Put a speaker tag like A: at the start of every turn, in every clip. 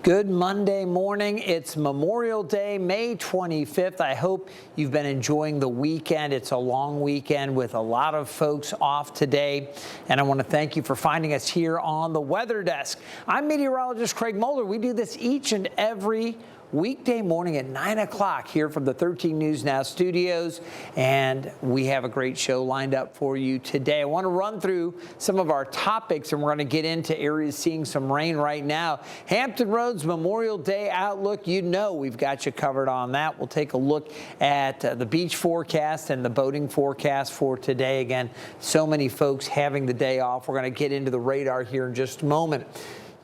A: Good Monday morning. It's Memorial Day, May 25th. I hope you've been enjoying the weekend. It's a long weekend with a lot of folks off today. And I want to thank you for finding us here on the Weather Desk. I'm meteorologist Craig Moeller. We do this each and every weekday morning at 9 o'clock here from the 13 News Now studios, and we have a great show lined up for you today. I want to run through some of our topics, and we're going to get into areas seeing some rain right now. Hampton Roads Memorial Day outlook, you know we've got you covered on that. We'll take a look at the beach forecast and the boating forecast for today. Again, so many folks having the day off. We're going to get into the radar here in just a moment.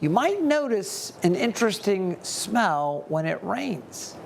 A: You might notice an interesting smell when it rains.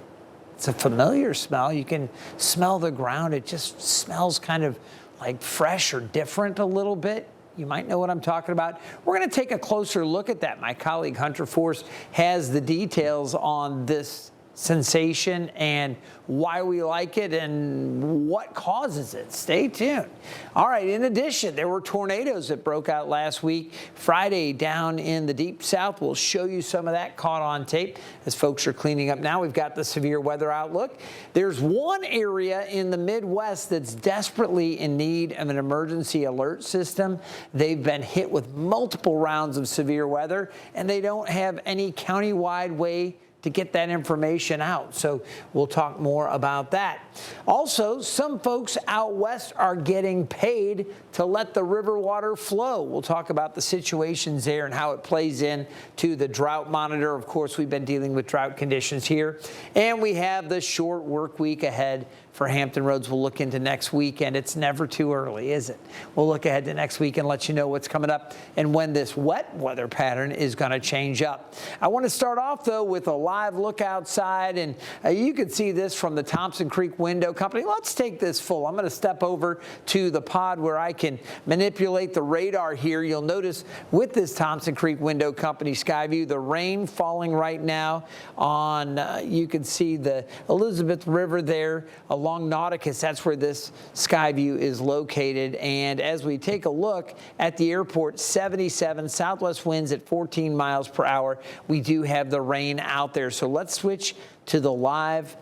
A: It's a familiar smell. You can smell the ground. It just smells kind of like fresh or different a little bit. You might know what I'm talking about. We're going to take a closer look at that. My colleague Hunter Force has the details on this sensation and why we like it and what causes it. Stay tuned. All right, in addition, there were tornadoes that broke out last week. Friday down in the deep south. We'll show you some of that caught on tape as folks are cleaning up now. We've got the severe weather outlook. There's one area in the Midwest that's desperately in need of an emergency alert system. They've been hit with multiple rounds of severe weather, and they don't have any countywide way to get that information out. So we'll talk more about that. Also, some folks out west are getting paid to let the river water flow. We'll talk about the situations there and how it plays in to the drought monitor. Of course, we've been dealing with drought conditions here. And we have the short work week ahead for Hampton Roads. We'll look into next weekend. It's never too early, is it? We'll look ahead to next week and let you know what's coming up and when this wet weather pattern is going to change up. I want to start off, though, with a live look outside, and you can see this from the Thompson Creek Window Company. Let's take this full. I'm going to step over to the pod where I can manipulate the radar here. You'll notice with this Thompson Creek Window Company sky view, the rain falling right now on, you can see the Elizabeth River there along Nauticus. That's where this sky view is located. And as we take a look at the airport, 77 southwest winds at 14 miles per hour. We do have the rain out there. So let's switch to the live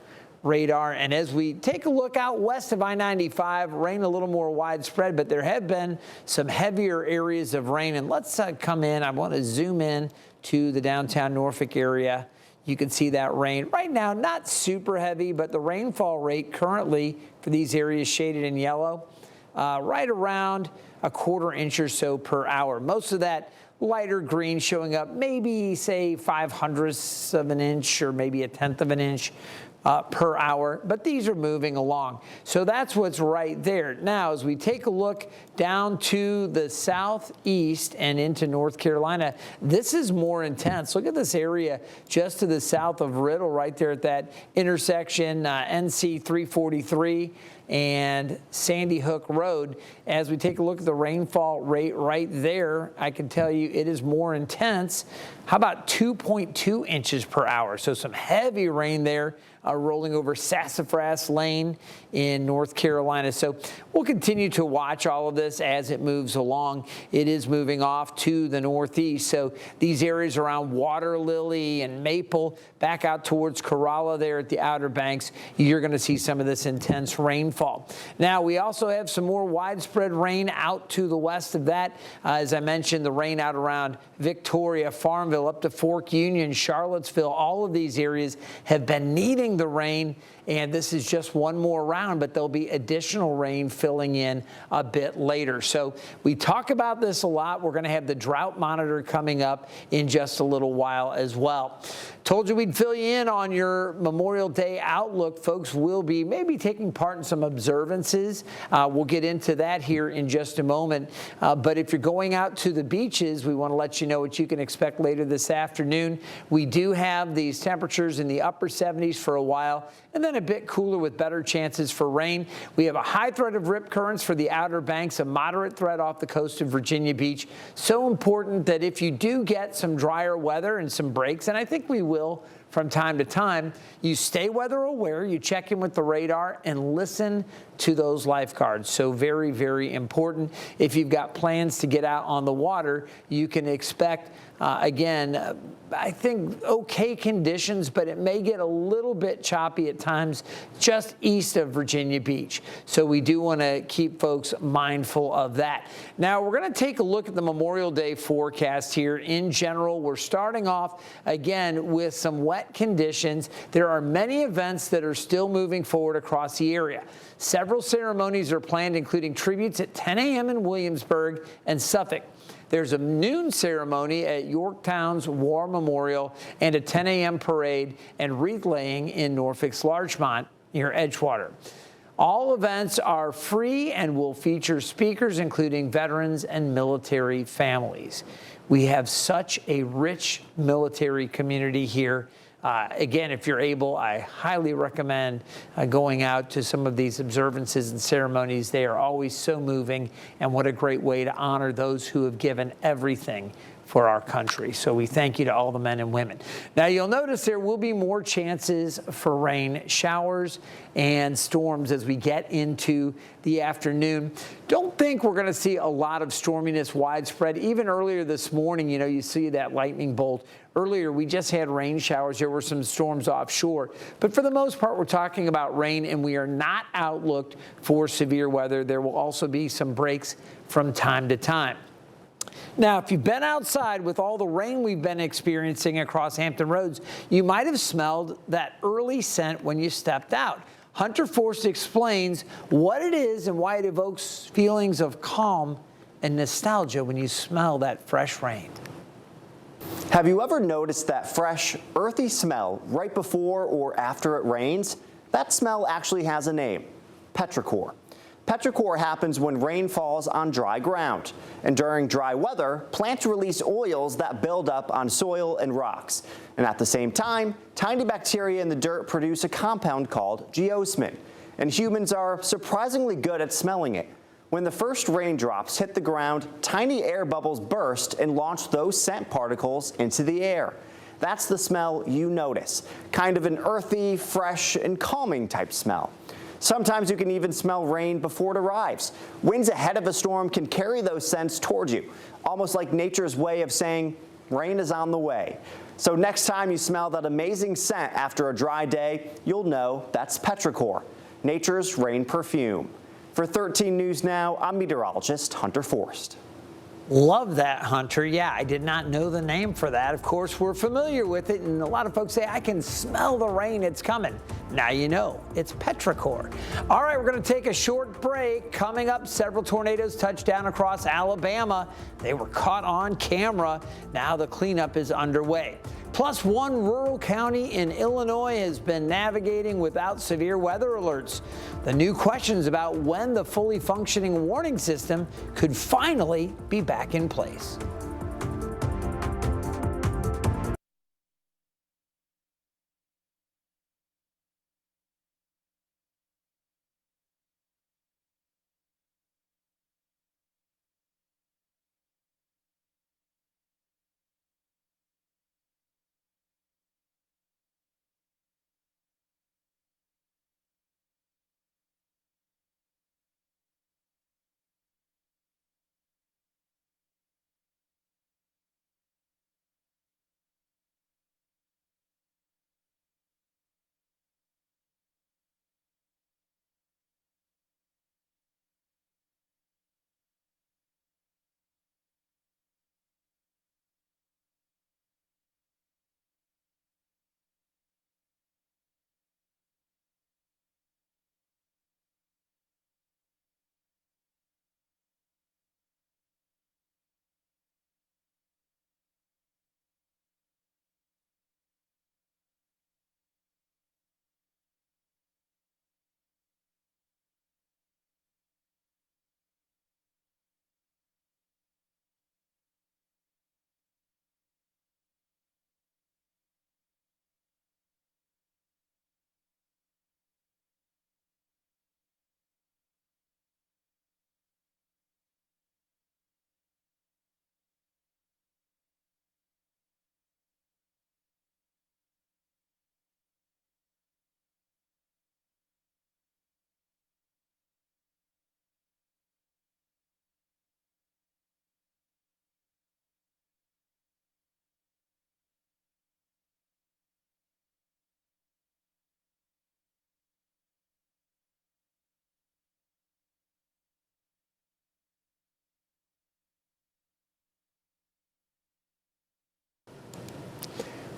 A: radar. And as we take a look out west of I-95, rain a little more widespread, but there have been some heavier areas of rain. And let's come in. I want to zoom in to the downtown Norfolk area. You can see that rain right now, not super heavy, but the rainfall rate currently for these areas shaded in yellow, right around a quarter inch or so per hour. Most of that lighter green showing up maybe, say, 0.05 of an inch or maybe 1/10 of an inch per hour, but these are moving along. So that's what's right there. Now, as we take a look down to the southeast and into North Carolina, this is more intense. Look at this area just to the south of Riddle, right there at that intersection, NC 343 and Sandy Hook Road. As we take a look at the rainfall rate right there, I can tell you it is more intense. How about 2.2 inches per hour? So some heavy rain there rolling over Sassafras Lane in North Carolina. So we'll continue to watch all of this as it moves along. It is moving off to the northeast. So these areas around Water Lily and Maple, back out towards Corolla there at the Outer Banks, you're going to see some of this intense rainfall. Now, we also have some more widespread rain out to the west of that. As I mentioned, the rain out around Victoria, Farmville, up to Fork Union, Charlottesville. All of these areas have been needing the rain, and this is just one more round, but there'll be additional rain filling in a bit later. So we talk about this a lot. We're going to have the drought monitor coming up in just a little while as well. Told you we'd fill you in on your Memorial Day outlook. Folks will be maybe taking part in some observances. We'll get into that here in just a moment. But if you're going out to the beaches, we want to let you know what you can expect later this afternoon. We do have these temperatures in the upper 70s for a while, and then a bit cooler with better chances for rain. We have a high threat of rip currents for the Outer Banks, a moderate threat off the coast of Virginia Beach. So important that if you do get some drier weather and some breaks, and I think we will from time to time, you stay weather aware, you check in with the radar, and listen to those lifeguards. So very, very important. If you've got plans to get out on the water, you can expect Again, I think okay conditions, but it may get a little bit choppy at times just east of Virginia Beach. So we do want to keep folks mindful of that. Now we're going to take a look at the Memorial Day forecast here. In general, we're starting off again with some wet conditions. There are many events that are still moving forward across the area. Several ceremonies are planned, including tributes at 10 a.m. in Williamsburg and Suffolk. There's a noon ceremony at Yorktown's War Memorial and a 10 a.m. parade and wreath laying in Norfolk's Larchmont near Edgewater. All events are free and will feature speakers including veterans and military families. We have such a rich military community here. Again, if you're able, I highly recommend going out to some of these observances and ceremonies. They are always so moving, and what a great way to honor those who have given everything for our country. So we thank you to all the men and women. Now you'll notice there will be more chances for rain showers and storms as we get into the afternoon. Don't think we're going to see a lot of storminess widespread. Even earlier this morning, you see that lightning bolt. Earlier, we just had rain showers. There were some storms offshore. But for the most part, we're talking about rain, and we are not outlooked for severe weather. There will also be some breaks from time to time. Now, if you've been outside with all the rain we've been experiencing across Hampton Roads, you might have smelled that early scent when you stepped out. Hunter Forst explains what it is and why it evokes feelings of calm and nostalgia when you smell that fresh rain.
B: Have you ever noticed that fresh, earthy smell right before or after it rains? That smell actually has a name: petrichor. Petrichor happens when rain falls on dry ground. And during dry weather, plants release oils that build up on soil and rocks. And at the same time, tiny bacteria in the dirt produce a compound called geosmin. And humans are surprisingly good at smelling it. When the first raindrops hit the ground, tiny air bubbles burst and launch those scent particles into the air. That's the smell you notice, kind of an earthy, fresh, and calming type smell. Sometimes you can even smell rain before it arrives. Winds ahead of a storm can carry those scents towards you, almost like nature's way of saying, rain is on the way. So next time you smell that amazing scent after a dry day, you'll know that's petrichor, nature's rain perfume. For 13 News Now, I'm meteorologist Hunter Forst.
A: Love that, Hunter. Yeah, I did not know the name for that. Of course, we're familiar with it, and a lot of folks say, I can smell the rain, it's coming. Now you know, it's petrichor. All right, we're going to take a short break. Coming up, several tornadoes touched down across Alabama. They were caught on camera. Now the cleanup is underway. Plus, one rural county in Illinois has been navigating without severe weather alerts. The new questions about when the fully functioning warning system could finally be back in place.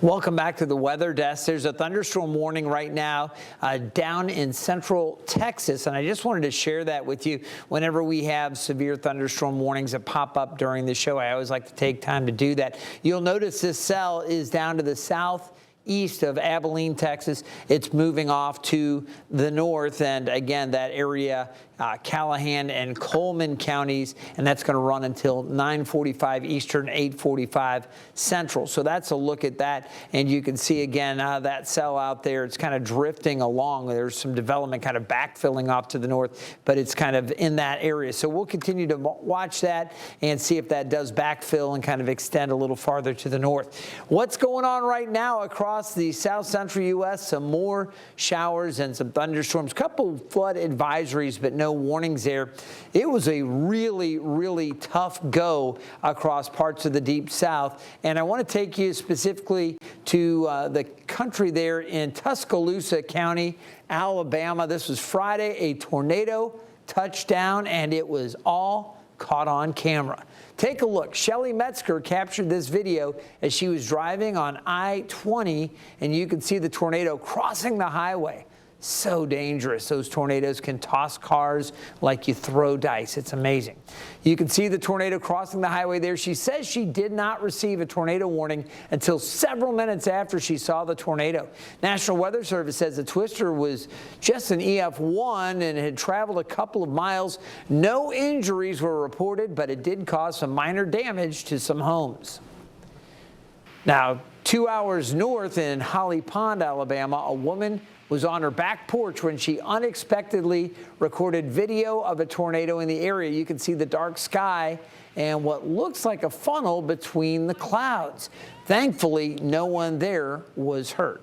A: Welcome back to the weather desk. There's a thunderstorm warning right now down in central Texas, and I just wanted to share that with you. Whenever we have severe thunderstorm warnings that pop up during the show, I always like to take time to do that. You'll notice this cell is down to the southeast of Abilene, Texas. It's moving off to the north, and again, that area, Callahan and Coleman counties, and that's going to run until 9:45 Eastern, 8:45 Central. So that's a look at that, and you can see again that cell out there. It's kind of drifting along. There's some development kind of backfilling off to the north, but it's kind of in that area. So we'll continue to watch that and see if that does backfill and kind of extend a little farther to the north. What's going on right now across the south central U.S.? Some more showers and some thunderstorms. Couple flood advisories, but no warnings there. It was a really tough go across parts of the deep south, and I want to take you specifically to the country there in Tuscaloosa County, Alabama. This was Friday. A tornado touched down, and it was all caught on camera. Take a look. Shelly Metzger captured this video as she was driving on I-20, and you can see the tornado crossing the highway. So dangerous. Those tornadoes can toss cars like you throw dice. It's amazing. You can see the tornado crossing the highway there. She says she did not receive a tornado warning until several minutes after she saw the tornado. National Weather Service says the twister was just an EF1 and had traveled a couple of miles. No injuries were reported, but it did cause some minor damage to some homes. Now, 2 hours north in Holly Pond, Alabama, a woman was on her back porch when she unexpectedly recorded video of a tornado in the area. You can see the dark sky and what looks like a funnel between the clouds. Thankfully, no one there was hurt.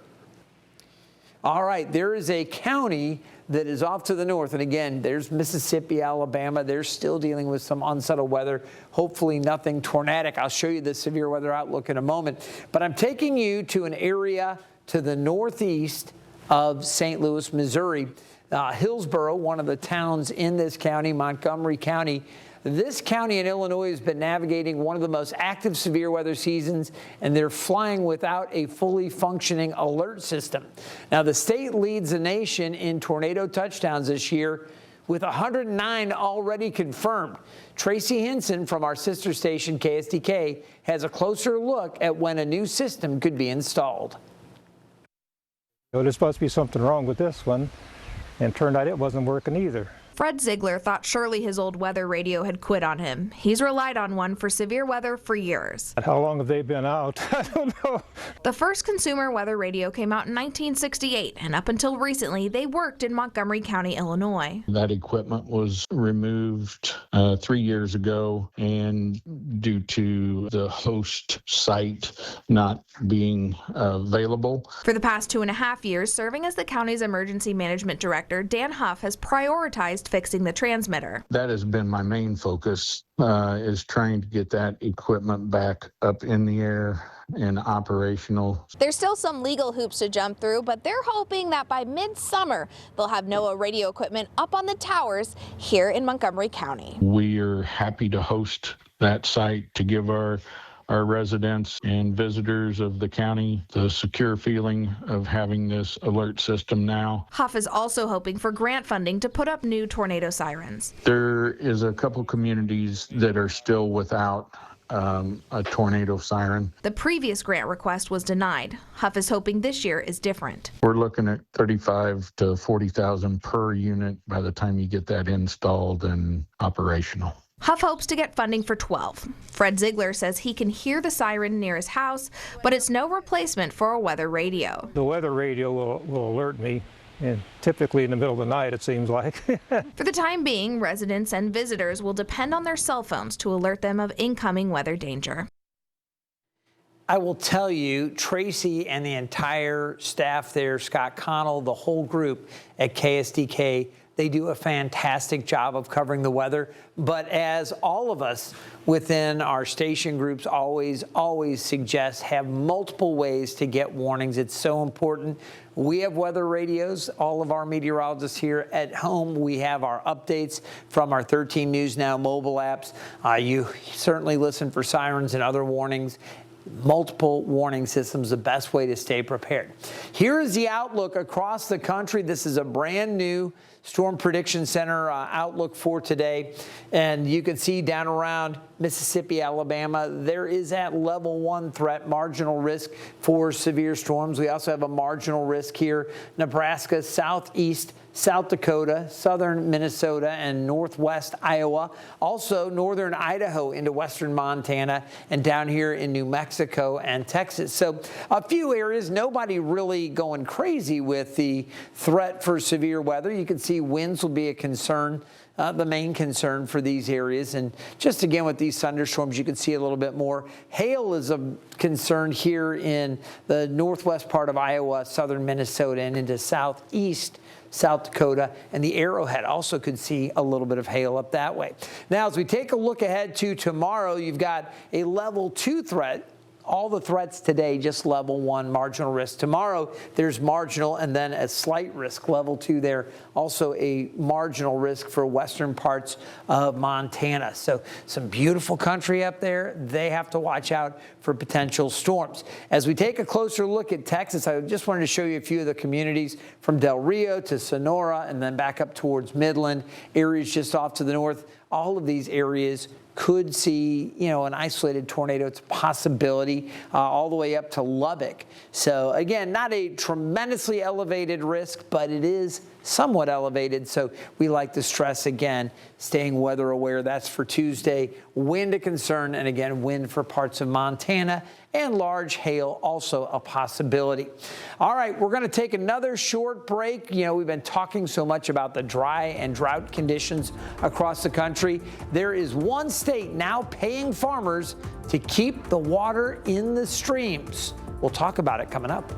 A: All right, there is a county that is off to the north, and again, there's Mississippi, Alabama. They're still dealing with some unsettled weather. Hopefully nothing tornadic. I'll show you the severe weather outlook in a moment, but I'm taking you to an area to the northeast of St. Louis, Missouri. Hillsboro, one of the towns in this county, Montgomery County. This county in Illinois has been navigating one of the most active severe weather seasons, and they're flying without a fully functioning alert system. Now, the state leads the nation in tornado touchdowns this year, with 109 already confirmed. Tracy Hinson from our sister station, KSDK, has a closer look at when a new system could be installed.
C: There's supposed to be something wrong with this one, and it turned out it wasn't working either.
D: Fred Ziegler thought surely his old weather radio had quit on him. He's relied on one for severe weather for years.
C: How long have they been out? I don't know.
D: The first consumer weather radio came out in 1968, and up until recently, they worked in Montgomery County, Illinois.
E: That equipment was removed 3 years ago, and due to the host site not being available.
D: For the past 2.5 years, serving as the county's emergency management director, Dan Huff has prioritized fixing the transmitter.
E: That has been my main focus, is trying to get that equipment back up in the air and operational.
F: There's still some legal hoops to jump through, but they're hoping that by midsummer, they'll have NOAA radio equipment up on the towers here in Montgomery County.
E: We are happy to host that site to give our residents and visitors of the county the secure feeling of having this alert system now.
D: Huff is also hoping for grant funding to put up new tornado sirens.
E: There is a couple communities that are still without a tornado siren.
D: The previous grant request was denied. Huff is hoping this year is different.
E: We're looking at $35,000 to $40,000 per unit by the time you get that installed and operational.
D: Huff hopes to get funding for 12. Fred Ziegler says he can hear the siren near his house, but it's no replacement for a weather radio.
C: The weather radio will alert me, and typically in the middle of the night, it seems like.
D: For the time being, residents and visitors will depend on their cell phones to alert them of incoming weather danger.
A: I will tell you, Tracy and the entire staff there, Scott Connell, the whole group at KSDK, they do a fantastic job of covering the weather. But as all of us within our station groups always suggest, have multiple ways to get warnings. It's so important. We have weather radios. All of our meteorologists here at home, we have our updates from our 13 News Now mobile apps. You certainly listen for sirens and other warnings. multiple warning systems, the best way to stay prepared. Here is the outlook across the country. This is a brand new Storm Prediction Center outlook for today. And you can see down around Mississippi, Alabama, there is at level 1 threat, marginal risk for severe storms. We also have a marginal risk here, Nebraska, southeast South Dakota, southern Minnesota, and northwest Iowa. Also northern Idaho into western Montana, and down here in New Mexico and Texas. So a few areas, nobody really going crazy with the threat for severe weather. You can see winds will be a concern. The main concern for these areas. And just again with these thunderstorms, you can see a little bit more. Hail is a concern here in the northwest part of Iowa, southern Minnesota, and into southeast South Dakota, and the Arrowhead also could see a little bit of hail up that way. Now, as we take a look ahead to tomorrow, you've got a level 2 threat. All the threats today, just level 1, marginal risk. Tomorrow, there's marginal and then a slight risk, level 2 there. Also a marginal risk for western parts of Montana. So some beautiful country up there. They have to watch out for potential storms. As we take a closer look at Texas, I just wanted to show you a few of the communities from Del Rio to Sonora and then back up towards Midland, areas just off to the north. All of these areas could see, an isolated tornado. It's a possibility all the way up to Lubbock. So again, not a tremendously elevated risk, but it is somewhat elevated. So we like to stress again, staying weather aware. That's for Tuesday. Wind a concern, and again, wind for parts of Montana, and large hail also a possibility. All right, we're going to take another short break. We've been talking so much about the dry and drought conditions across the country. There is one state now paying farmers to keep the water in the streams. We'll talk about it coming up.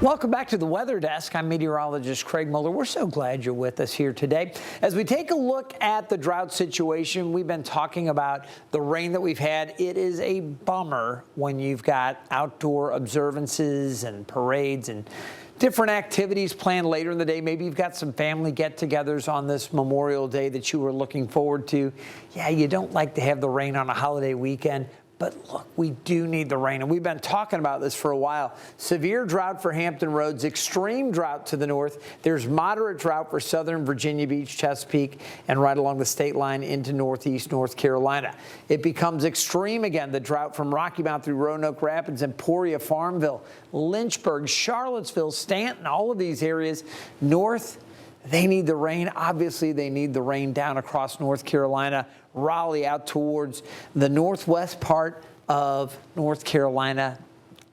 A: Welcome back to the Weather Desk. I'm meteorologist Craig Muller. We're so glad you're with us here today. As we take a look at the drought situation, we've been talking about the rain that we've had. It is a bummer when you've got outdoor observances and parades and different activities planned later in the day. Maybe you've got some family get-togethers on this Memorial Day that you were looking forward to. Yeah, you don't like to have the rain on a holiday weekend. But look, we do need the rain, and we've been talking about this for a while. Severe drought for Hampton Roads, extreme drought to the north. There's moderate drought for southern Virginia Beach, Chesapeake, and right along the state line into northeast North Carolina. It becomes extreme again, the drought from Rocky Mount through Roanoke Rapids, Emporia, Farmville, Lynchburg, Charlottesville, Stanton, all of these areas north. They need the rain. Obviously, they need the rain down across North Carolina. Raleigh out towards the northwest part of North Carolina.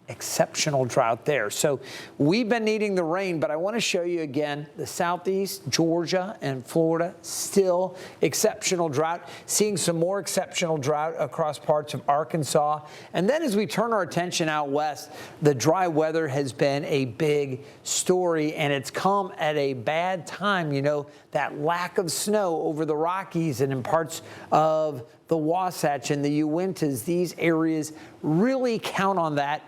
A: Exceptional drought there. So we've been needing the rain, but I want to show you again the southeast, Georgia and Florida, still exceptional drought. Seeing some more exceptional drought across parts of Arkansas. And then as we turn our attention out west, the dry weather has been a big story, and it's come at a bad time. You know, that lack of snow over the Rockies and in parts of the Wasatch and the Uintas, these areas really count on that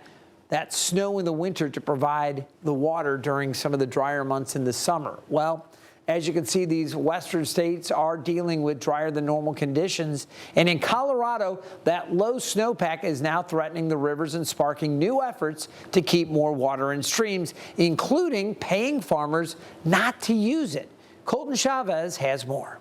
A: snow in the winter to provide the water during some of the drier months in the summer. Well, as you can see, these western states are dealing with drier than normal conditions. And in Colorado, that low snowpack is now threatening the rivers and sparking new efforts to keep more water in streams, including paying farmers not to use it. Colton Chavez has more.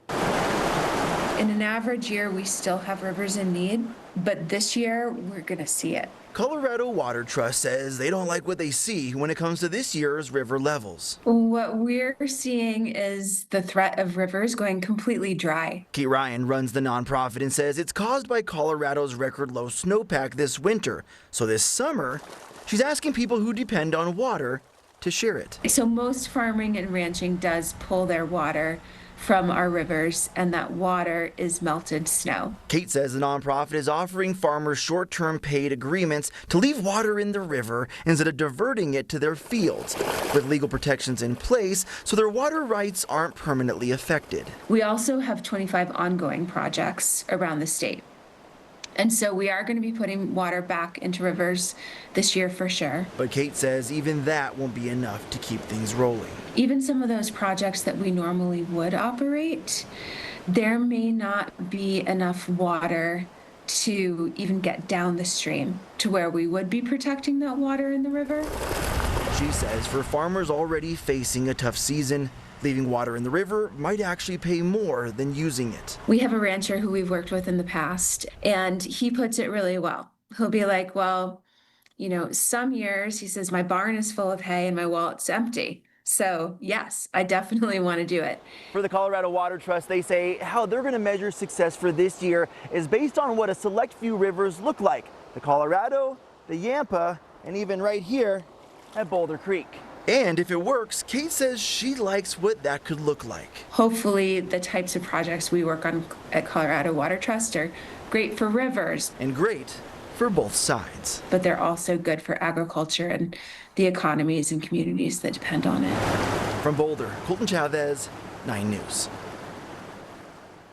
G: In an average year, we still have rivers in need, but this year, we're going to see it.
H: Colorado Water Trust says they don't like what they see when it comes to this year's river levels.
G: What we're seeing is the threat of rivers going completely dry.
H: Kate Ryan runs the nonprofit and says it's caused by Colorado's record low snowpack this winter. So this summer, she's asking people who depend on water to share it.
G: So most farming and ranching does pull their water from our rivers, and that water is melted snow.
H: Kate says the nonprofit is offering farmers short-term paid agreements to leave water in the river instead of diverting it to their fields, with legal protections in place so their water rights aren't permanently affected.
G: We also have 25 ongoing projects around the state. And so we are going to be putting water back into rivers this year for sure.
H: But Kate says even that won't be enough to keep things rolling.
G: Even some of those projects that we normally would operate, there may not be enough water to even get down the stream to where we would be protecting that water in the river.
H: She says for farmers already facing a tough season, leaving water in the river might actually pay more than using it.
G: We have a rancher who we've worked with in the past, and he puts it really well. He'll be like, well, you know, some years, he says, my barn is full of hay and my wallet's empty. So yes, I definitely want to do it.
H: For the Colorado Water Trust, they say how they're going to measure success for this year is based on what a select few rivers look like. The Colorado, the Yampa, and even right here at Boulder Creek. And if it works, Kate says she likes what that could look like.
G: Hopefully the types of projects we work on at Colorado Water Trust are great for rivers.
H: And great for both sides.
G: But they're also good for agriculture and the economies and communities that depend on it.
H: From Boulder, Colton Chavez, 9 News.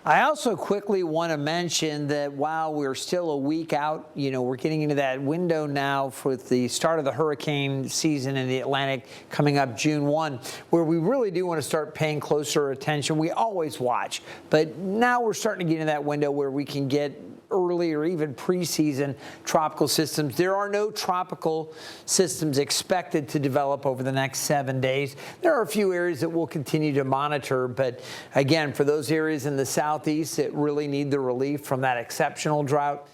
A: I also quickly want to mention that while we're still a week out, you know, we're getting into that window now for the start of the hurricane season in the Atlantic coming up June 1, where we really do want to start paying closer attention. We always watch, but now we're starting to get into that window where we can get early or even preseason tropical systems. There are no tropical systems expected to develop over the next 7 days. There are a few areas that we'll continue to monitor, but again, for those areas in the southeast that really need the relief from that exceptional drought,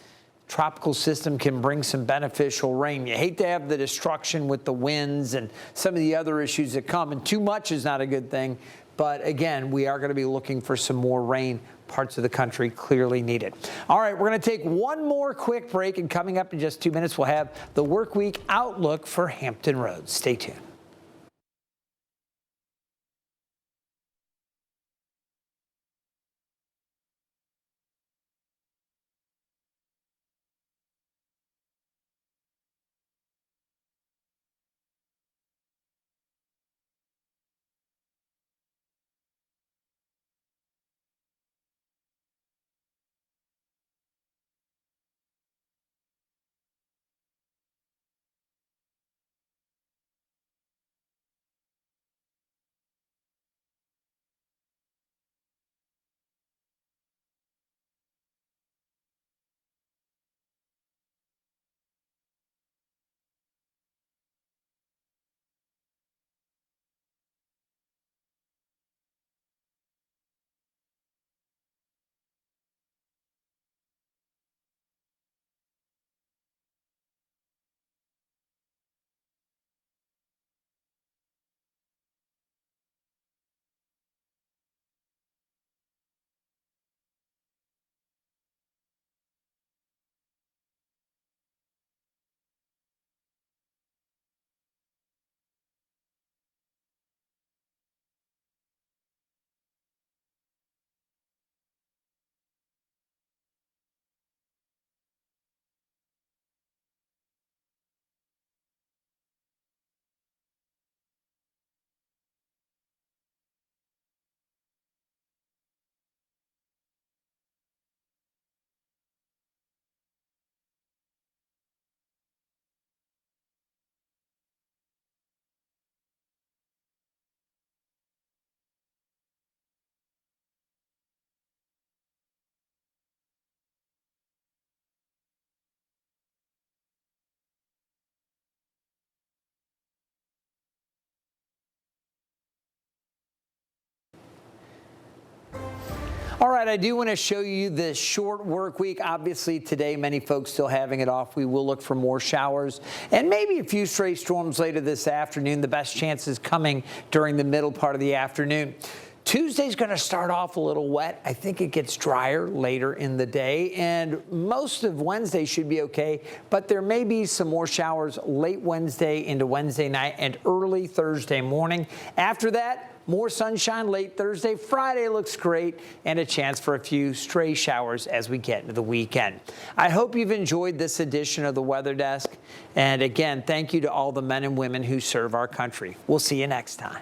A: tropical system can bring some beneficial rain. You hate to have the destruction with the winds and some of the other issues that come, and too much is not a good thing. But again, we are going to be looking for some more rain. Parts of the country clearly need it. All right, we're going to take one more quick break, and coming up in just 2 minutes, we'll have the work week outlook for Hampton Roads. Stay tuned. All right, I do want to show you this short work week. Obviously, today, many folks still having it off. We will look for more showers and maybe a few stray storms later this afternoon. The best chances coming during the middle part of the afternoon. Tuesday's going to start off a little wet. I think it gets drier later in the day, and most of Wednesday should be okay, but there may be some more showers late Wednesday into Wednesday night and early Thursday morning. After that, more sunshine late Thursday. Friday looks great, and a chance for a few stray showers as we get into the weekend. I hope you've enjoyed this edition of the Weather Desk. And again, thank you to all the men and women who serve our country. We'll see you next time.